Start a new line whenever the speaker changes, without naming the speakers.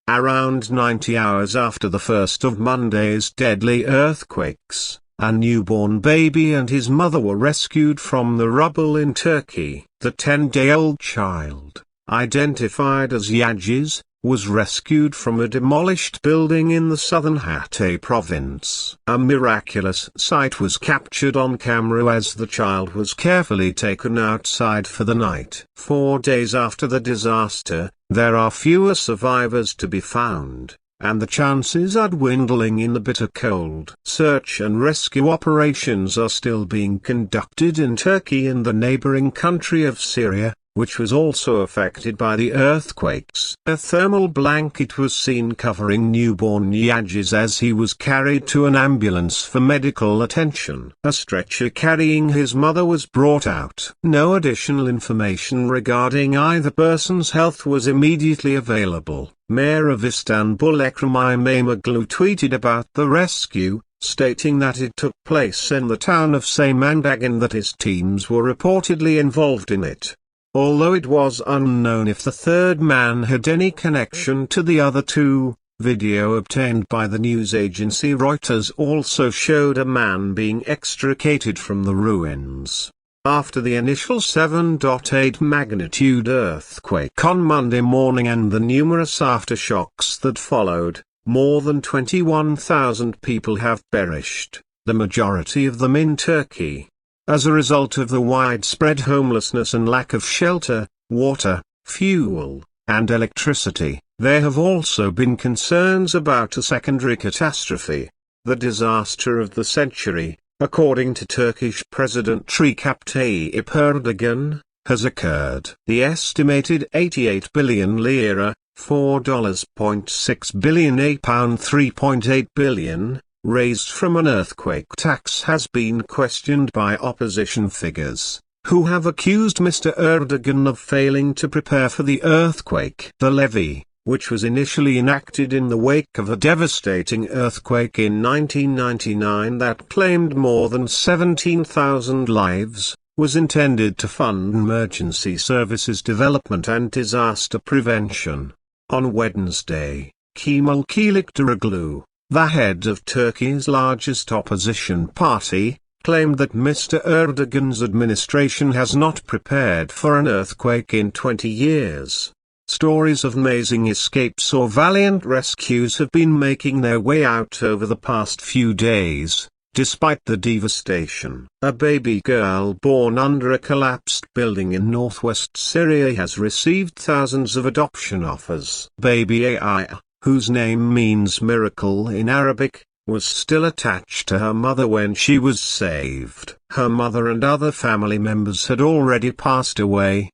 Around 90 hours after the first of Monday's deadly earthquakes, a newborn baby and his mother were rescued from the rubble in Turkey. The 10-day-old child, identified as Yagiz, was rescued from a demolished building in the southern Hatay province. A miraculous sight was captured on camera as the child was carefully taken outside for the night. 4 days after the disaster, there are fewer survivors to be found, and the chances are dwindling in the bitter cold. Search and rescue operations are still being conducted in Turkey and the neighboring country of Syria, which was also affected by the earthquakes. A thermal blanket was seen covering newborn Yagiz as he was carried to an ambulance for medical attention. A stretcher carrying his mother was brought out. No additional information regarding either person's health was immediately available. Mayor of Istanbul Ekrem İmamoğlu tweeted about the rescue, stating that it took place in the town of Samandag and that his teams were reportedly involved in it. Although it was unknown if the third man had any connection to the other two, video obtained by the news agency Reuters also showed a man being extricated from the ruins. After the initial 7.8 magnitude earthquake on Monday morning and the numerous aftershocks that followed, more than 21,000 people have perished, the majority of them in Turkey. As a result of the widespread homelessness and lack of shelter, water, fuel, and electricity, there have also been concerns about a secondary catastrophe, the disaster of the century, according to Turkish President Recep Tayyip Erdogan, has occurred. The estimated 88 billion lira, $4.6 billion, £3.8 billion, raised from an earthquake tax has been questioned by opposition figures, who have accused Mr. Erdogan of failing to prepare for the earthquake. The levy, which was initially enacted in the wake of a devastating earthquake in 1999 that claimed more than 17,000 lives, was intended to fund emergency services development and disaster prevention. On Wednesday, Kemal Kılıçdaroğlu, the head of Turkey's largest opposition party, claimed that Mr. Erdogan's administration has not prepared for an earthquake in 20 years. Stories of amazing escapes or valiant rescues have been making their way out over the past few days, despite the devastation. A baby girl born under a collapsed building in northwest Syria has received thousands of adoption offers. Baby Ai, whose name means miracle in Arabic, was still attached to her mother when she was saved. Her mother and other family members had already passed away,